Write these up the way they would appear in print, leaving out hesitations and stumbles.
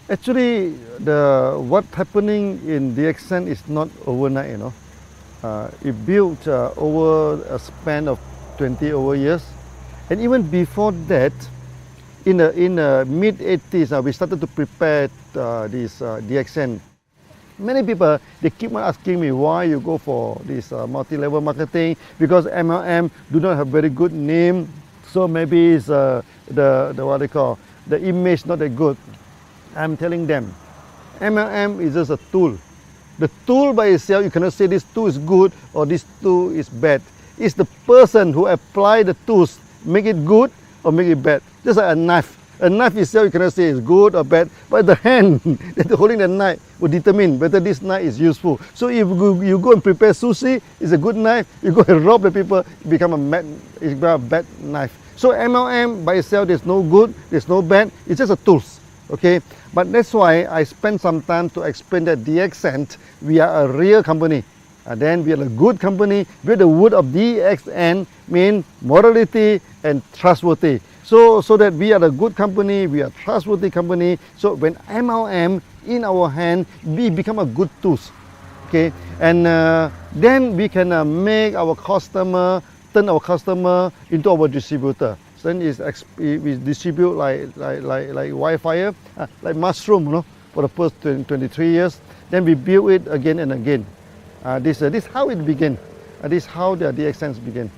Actually, what's happening in DXN is not overnight, you know. It built over a span of 20 over years. And even before that, in the mid 80s, we started to prepare this DXN. Many people, they keep on asking me why you go for this multi-level marketing, because MLM do not have very good name, so maybe it's the what they call, the image not that good. I'm telling them, MLM is just a tool. The tool by itself, you cannot say this tool is good or this tool is bad. It's the person who apply the tools, make it good or make it bad. Just like a knife. A knife itself, you cannot say it's good or bad, but the hand that holding the knife will determine whether this knife is useful. So if you go and prepare sushi, it's a good knife. You go and rob the people, it become a bad knife. So MLM by itself, there's no good, there's no bad. It's just a tools. Okay, but that's why I spent some time to explain that DXN, we are a real company. Then we are a good company. With the word of DXN mean morality and trustworthy. So that we are a good company, we are a trustworthy company. So when MLM in our hand, we become a good tools. Okay, and then we can make our customer, turn our customer into our distributor. Then we distribute like wildfire, like mushroom, you know, for the first 23 years. Then we build it again and again. This is how it began. This is how the DXNs began.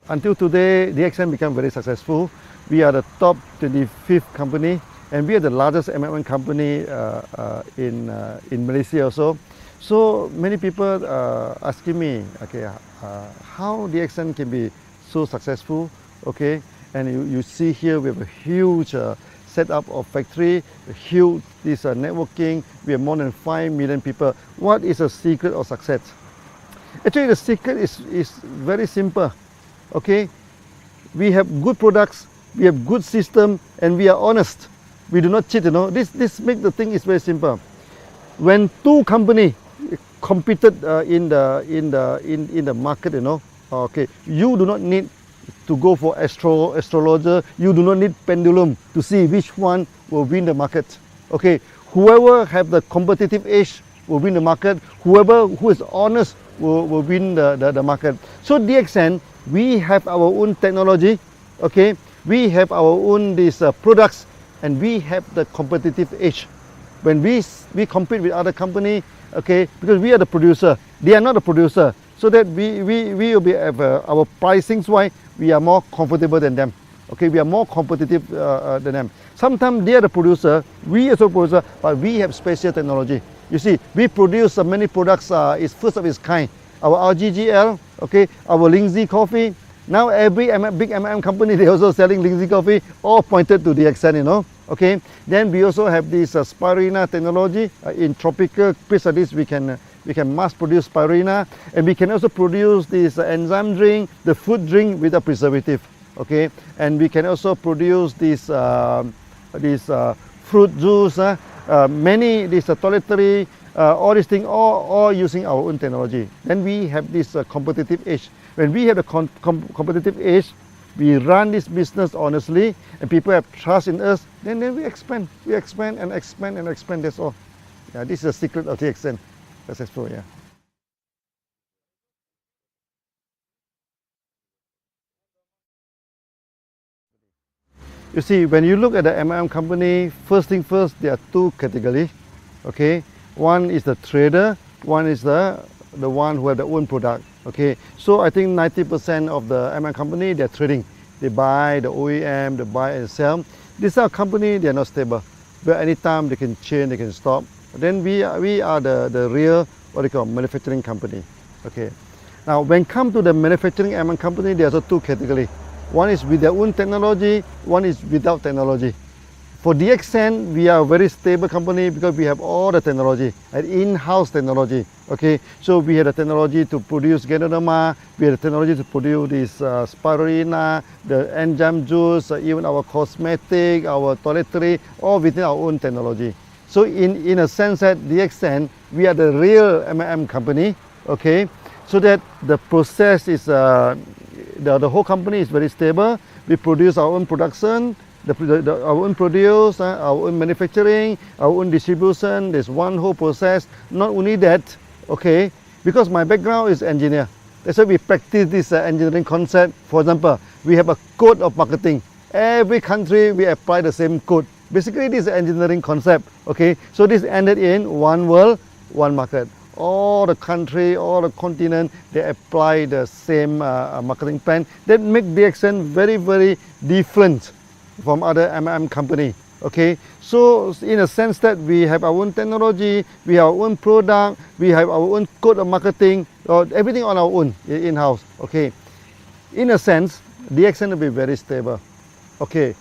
Until today, DXN became very successful. We are the top 25th company, and we are the largest MLM company in Malaysia also. So many people asking me, okay, how DXN can be so successful, okay? And you see here we have a huge setup of factory, a huge networking. We have more than 5 million people. What is the secret of success? Actually, the secret is very simple, okay? We have good products, we have good system, and we are honest. We do not cheat, you know. This makes the thing is very simple. When two companies competed in the market, you know, okay, you do not need to go for astrologer, you do not need pendulum to see which one will win the market. Okay, whoever have the competitive edge will win the market, whoever who is honest will win the market. So DXN, we have our own technology, okay, we have our own products, and we have the competitive edge. When we compete with other company, okay, because we are the producer, they are not the producer, so that we will be our pricings wise, we are more comfortable than them. Okay, we are more competitive than them. Sometimes they are the producer, we also producer, but we have special technology. You see, we produce many products, is first of its kind. Our RGGL, okay, our Lindsay coffee. Now every big MLM company, they also selling Lindsay coffee, all pointed to DXN, you know. Okay, then we also have this spirulina technology. In tropical place like this, we can mass produce spirulina, and we can also produce this enzyme drink, the food drink without preservative. Okay, and we can also produce this fruit juice, many toiletry, all these things, all using our own technology. Then we have this competitive edge. When we have a competitive edge, we run this business honestly, and people have trust in us, then we expand. We expand and expand and expand, that's all. Yeah, this is the secret of DXN. Successful, yeah. You see, when you look at the MLM company, first thing first, there are two categories, okay? One is the trader, one is the one who have their own product, okay? So I think 90% of the MLM company, they're trading. They buy the OEM, they buy and sell. These are company, they are not stable. But anytime they can change, they can stop. Then we are the real, what they call, manufacturing company, okay? Now, when it comes to the manufacturing MLM company, there's also two categories. One is with their own technology, one is without technology. For DXN, we are a very stable company because we have all the technology, an in-house technology. Okay, so we have the technology to produce Ganoderma, we have the technology to produce this spirulina, the enzyme juice, even our cosmetic, our toiletry, all within our own technology. So in a sense that DXN, we are the real MLM company. Okay, so that the process is the whole company is very stable. We produce our own production, our own produce, our own manufacturing, our own distribution. There's one whole process. Not only that, okay, because my background is engineer. That's why we practice this engineering concept. For example, we have a code of marketing. Every country we apply the same code. Basically, this is engineering concept. Okay, so this ended in one world, one market. All the country, all the continent, they apply the same marketing plan. That make DXN very, very different from other MLM company. Okay, so in a sense that we have our own technology, we have our own product, we have our own code of marketing, everything on our own in-house. Okay, in a sense, DXN will be very stable. Okay,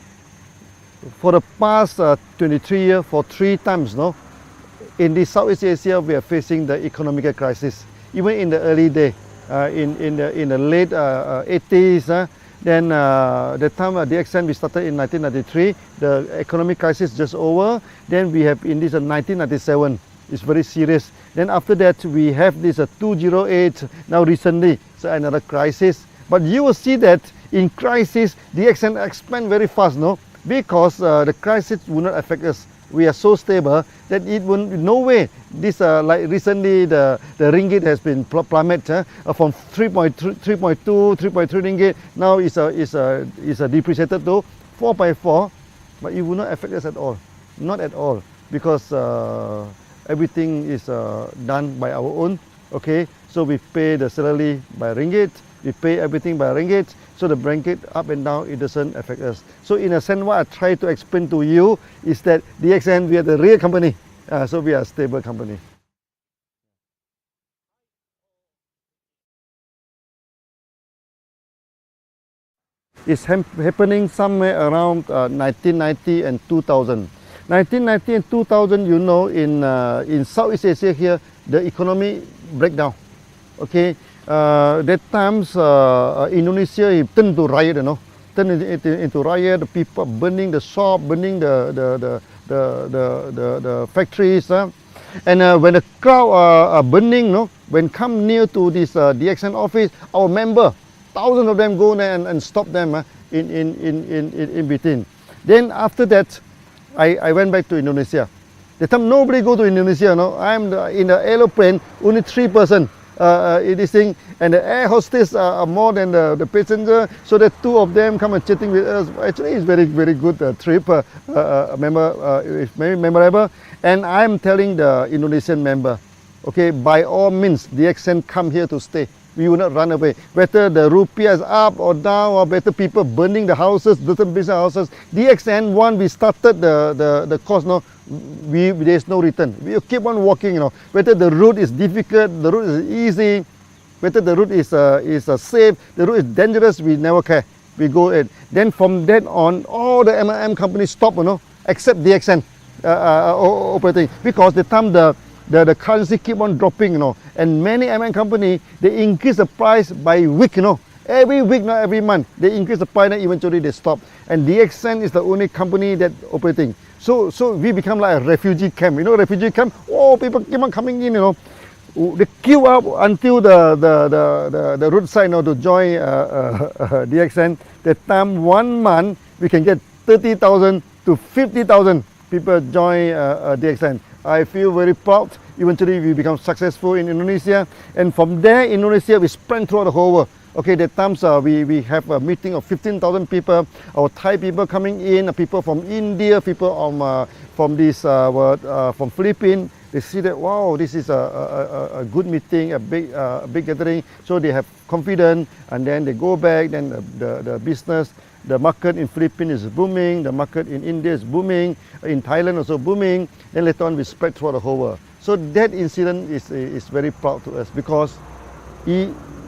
for the past 23 years, for 3 times, no, in the Southeast Asia, we are facing the economic crisis. Even in the early day, in the late 80s, then the time DXN we started in 1993, the economic crisis just over. Then we have in this 1997, it's very serious. Then after that, we have this 2008. Now recently, so another crisis. But you will see that in crisis, DXN expand very fast, no, because the crisis will not affect us. We are so stable that it will no way. This like recently the ringgit has been plummeted from 3.2, 3.3 ringgit. Now is depreciated to 4.4, but it will not affect us at all, not at all, because everything is done by our own. Okay, so we pay the salary by ringgit. We pay everything by ringgit, so the ringgit up and down, it doesn't affect us. So in a sense, what I try to explain to you is that DXN, we are the real company, so we are a stable company. It's happening somewhere around 1990 and 2000. 1990 and 2000, you know, in Southeast Asia here, the economy breakdown. Okay. That times Indonesia turned to riot, you know, turned into riot. The people burning the shop, burning the factories, and when the crowd are burning, no, when come near to this DXN office, our member, thousands of them go there and stop them in between. Then after that, I went back to Indonesia. The time nobody go to Indonesia, no, I'm in the aeroplane, only 3 persons. In this thing, and the air hostess are more than the passenger, so the 2 of them come and chatting with us. Actually, it's very, very good trip. It's very memorable. And I'm telling the Indonesian member, okay, by all means, DXN come here to stay. We will not run away. Whether the rupiah is up or down, or better people burning the houses, different business houses. DXN, one, we started the course, no, there's no return. We keep on walking, you know. Whether the route is difficult, the route is easy, whether the route is safe, the route is dangerous, we never care. We go in. Then from then on, all the MLM companies stop, you know, except DXN operating, because the time the currency keep on dropping, you know, and many MLM company, they increase the price by week, you know. Every week, not every month, they increase the price and eventually they stop. And DXN is the only company that operating. So we become like a refugee camp, you know, refugee camp. Oh, people keep on coming in, you know. They queue up until the roadside, you know, to join DXN. That time, 1 month, we can get 30,000 to 50,000 people join DXN. I feel very proud. Eventually, we become successful in Indonesia. And from there, Indonesia, we spread throughout the whole world. Okay, that times we have a meeting of 15,000 people. Our Thai people coming in, people from India, people from Philippines. They see that, wow, this is a good meeting, a big gathering. So they have confidence, and then they go back. Then the business, the market in Philippines is booming. The market in India is booming. In Thailand also booming. Then later on, we spread throughout the whole world. So that incident is very proud to us, because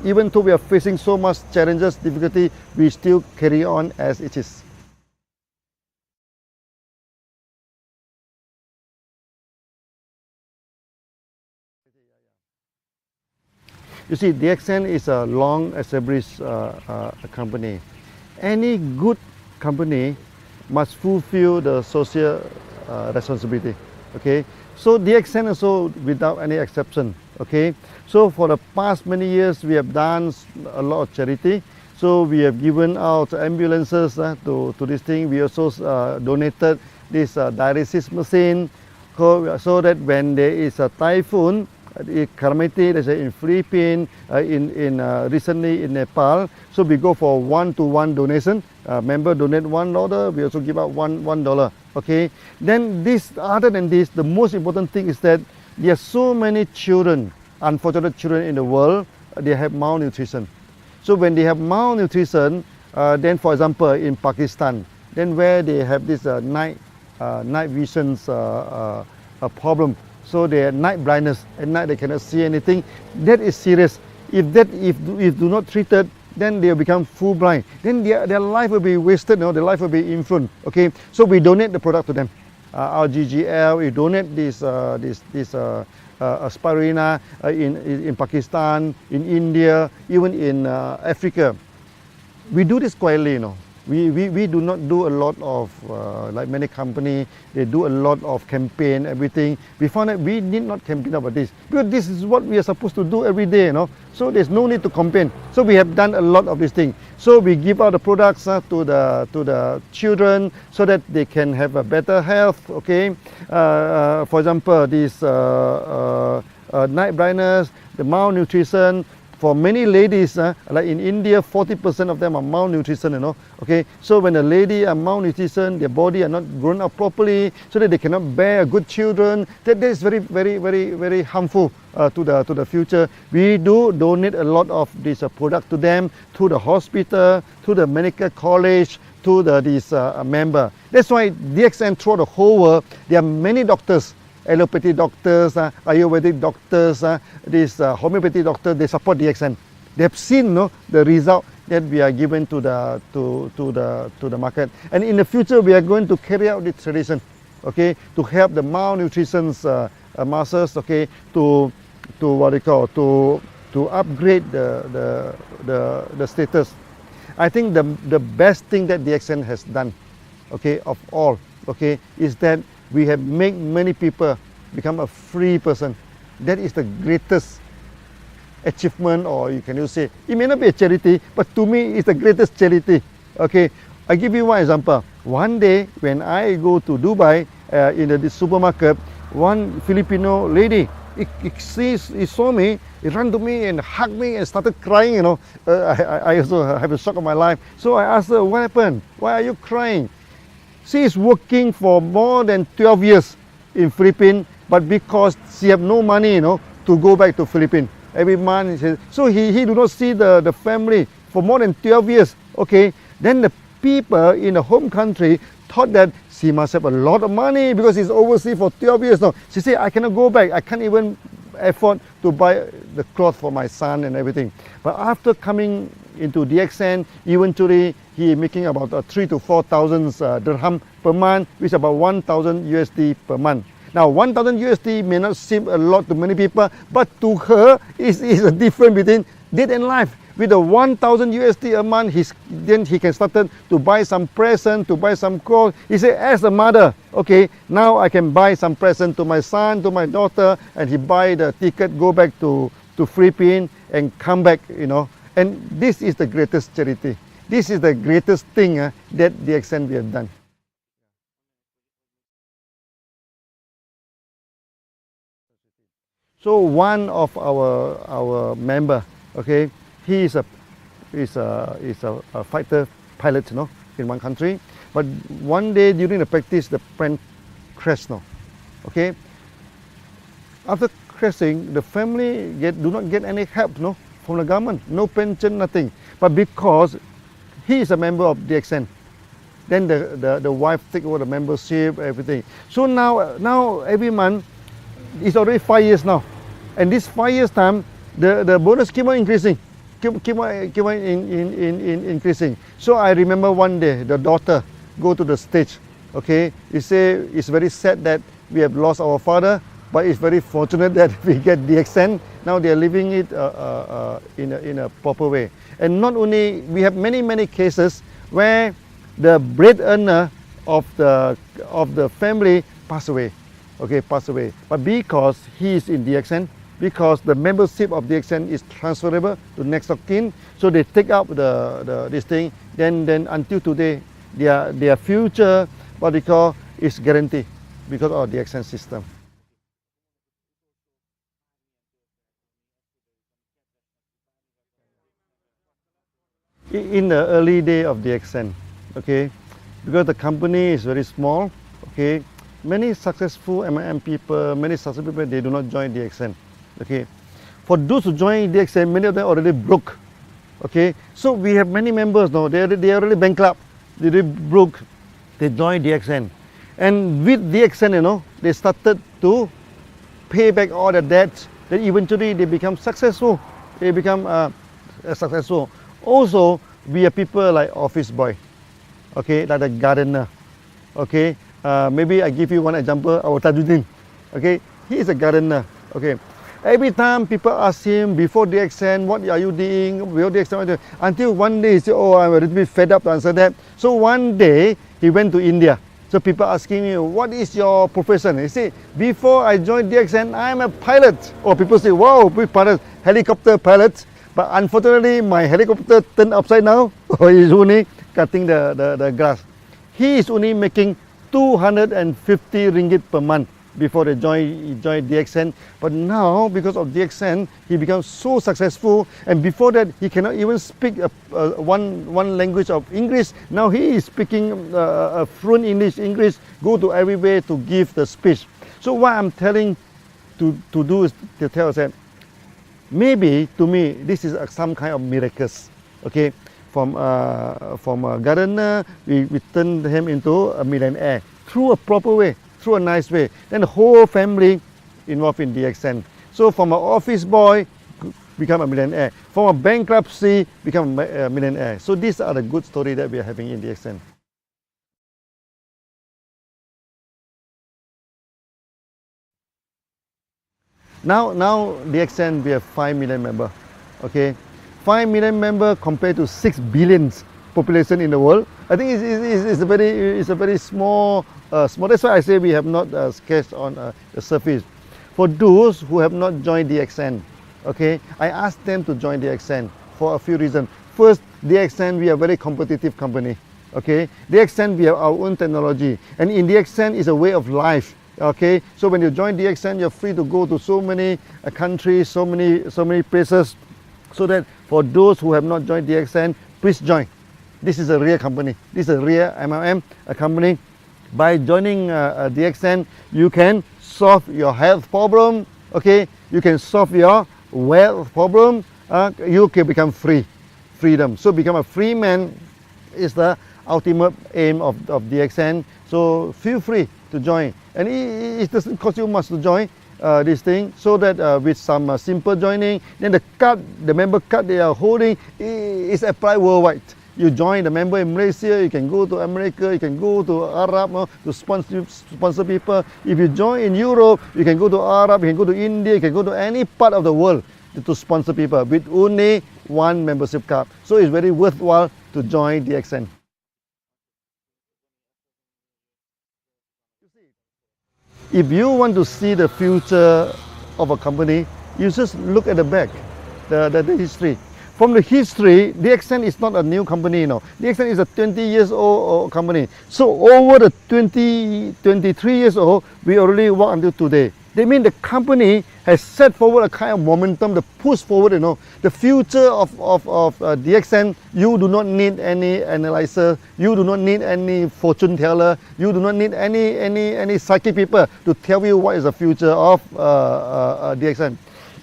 even though we are facing so much challenges, difficulty, we still carry on as it is. You see, DXN is a long established company. Any good company must fulfill the social responsibility. Okay, so DXN also without any exception. Okay, so for the past many years we have done a lot of charity. So we have given out ambulances to this thing. We also donated this dialysis machine so that when there is a typhoon, calamity, let's say in Philippines, recently in Nepal, so we go for one-to-one donation. Member donate $1, we also give out $1. Okay. Then this, other than this, the most important thing is that there are so many children, unfortunate children in the world, they have malnutrition. So when they have malnutrition, then for example in Pakistan, then where they have this night visions problem, so they have night blindness, at night they cannot see anything. That is serious. If do not treated, then they will become full blind. Then their life will be wasted. Their life will be influenced. Okay, so we donate the product to them. Our GGL, we donate this spirulina in Pakistan, in India, even in Africa. We do this quietly, We do not do a lot of, like many companies, they do a lot of campaign, everything. We found that we need not campaign about this, because this is what we are supposed to do every day, So there's no need to campaign. So we have done a lot of this thing. So we give out the products to the children so that they can have a better health, okay? For example, this night blindness, the malnutrition. For many ladies, like in India, 40% of them are malnutrition, Okay, so when a lady are malnutrition, their body are not grown up properly, so that they cannot bear good children. That is very, very, very, very harmful to the future. We do donate a lot of this product to them, to the hospital, to the medical college, to this member. That's why DXN throughout the whole world, there are many doctors. Allopathy doctors, Ayurvedic doctors, this homeopathy doctor, they support DXN. They have seen the result that we are given to the market. And in the future, we are going to carry out this tradition, okay, to help the malnutrition masses, okay, to what they call to upgrade the status. I think the best thing that DXN has done, okay, of all, okay, is that we have made many people become a free person. That is the greatest achievement, or you can say, it may not be a charity, but to me it's the greatest charity. Okay, I give you one example. One day when I go to Dubai, in the supermarket, one Filipino lady, he saw me, he ran to me and hugged me and started crying, I also have a shock of my life. So I asked her, what happened? Why are you crying? She is working for more than 12 years in Philippines, but because she have no money, to go back to Philippines every month. So he do not see the family for more than 12 years. Okay, then the people in the home country thought that she must have a lot of money because she's overseas for 12 years now. She said, I cannot go back. I can't even afford to buy the cloth for my son and everything. But after coming into DXN, eventually he making about 3,000 to 4,000 dirham per month, which is about 1,000 USD per month. Now 1,000 USD may not seem a lot to many people, but to her is a difference between death and life. With the 1,000 USD a month, then he can start to buy some present, to buy some clothes. He said, as a mother, okay, now I can buy some present to my son, to my daughter, and he buy the ticket, go back to Philippines and come back, And this is the greatest charity. This is the greatest thing that DXN we have done. So one of our member, okay, he is a fighter pilot, in one country. But one day during the practice, the plane crashed, okay. After crashing, the family do not get any help, from the government, no pension, nothing. But because he is a member of DXN, then the wife take over the membership, everything. So now every month, it's already 5 years now, and this 5 years time, the bonus keep on increasing, keep on increasing. So I remember one day the daughter go to the stage, okay. He say it's very sad that we have lost our father, but it's very fortunate that we get DXN. Now they are living it in a proper way. And not only, we have many cases where the breadwinner of the family pass away, okay, pass away. But because he is in DXN, because the membership of DXN is transferable to next of kin. So they take up this thing. Then until today, their future, what they call, is guaranteed because of the DXN system. In the early day of DXN, okay, because the company is very small, okay, many successful MLM people, many successful people, they do not join DXN, okay. For those who join DXN, many of them already broke, okay. So we have many members now, they are already bankrupt, they already broke, they join DXN. And with DXN, you know, they started to pay back all the debts, then eventually they become successful, they become successful. Also, we are people like office boy, okay, like the gardener, okay. Maybe I give you one example, our Tajuddin, okay, he is a gardener, okay. Every time people ask him before DXN, what are you doing, before DXN, until one day he said, oh, I'm a little bit fed up to answer that. So one day, he went to India. So people asking me, what is your profession? He said, before I joined DXN, I'm a pilot. Or people say, wow, big pilot, helicopter pilot. But unfortunately, my helicopter turned upside down, or he's only cutting the grass. He is only making 250 ringgit per month before they joined DXN. But now, because of DXN, he becomes so successful. And before that, he cannot even speak one language of English. Now he is speaking fluent English, go to everywhere to give the speech. So what I'm telling to do is to tell us that maybe to me this is some kind of miracles, okay. From a gardener, we turn him into a millionaire through a proper way, through a nice way. Then the whole family involved in DXN. So from an office boy, become a millionaire. From a bankruptcy, become a millionaire. So these are the good stories that we are having in DXN. Now DXN, we have 5 million members, okay. 5 million members compared to 6 billion population in the world. I think it's a very small. That's why I say we have not sketched on the surface. For those who have not joined DXN, okay, I asked them to join DXN for a few reasons. First, DXN, we are a very competitive company, okay. DXN, we have our own technology, and in DXN is a way of life. Okay, so when you join DXN, you're free to go to so many countries, so many places. So that for those who have not joined DXN, please join. This is a real company. This is a real MLM company. By joining DXN, you can solve your health problem. Okay, you can solve your wealth problem. You can become freedom. So become a free man is the ultimate aim of DXN. So feel free to join, and it doesn't cost you much to join this thing. So that with some simple joining, then the member card they are holding is applied worldwide. You join the member in Malaysia, you can go to America, you can go to Arab to sponsor people. If you join in Europe, you can go to Arab, you can go to India, you can go to any part of the world to sponsor people with only one membership card. So it's very worthwhile to join DXN. If you want to see the future of a company, you just look at the back, the history. From the history, DXN is not a new company, DXN is a 20 years old company. So over the 23 years old, we already work until today. They mean the company has set forward a kind of momentum, the push forward, the future of DXN. You do not need any analyzer, you do not need any fortune teller, you do not need any psychic people to tell you what is the future of DXN.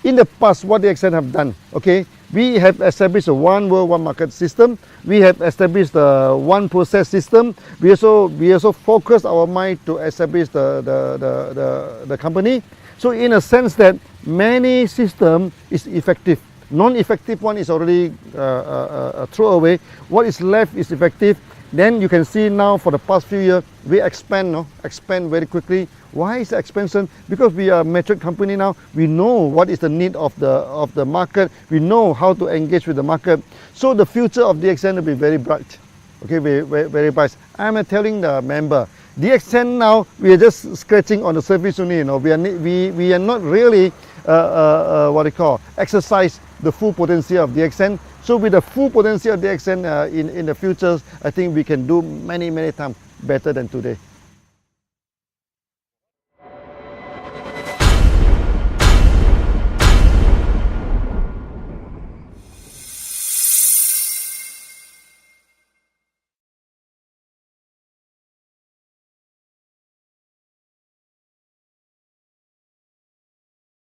In the past, what DXN have done, okay, we have established a one world, one market system. We have established a one process system. We also focus our mind to establish the company. So in a sense that many system is effective. Non-effective one is already thrown away. What is left is effective. Then you can see now for the past few years, we expand very quickly. Why is the expansion? Because we are a mature company now. We know what is the need of the market. We know how to engage with the market. So the future of DXN will be very bright. Okay, very bright. I'm telling the member, DXN now, we are just scratching on the surface only. We are not really what do you call, exercise the full potential of DXN. So with the full potential of DXN in the future, I think we can do many times better than today.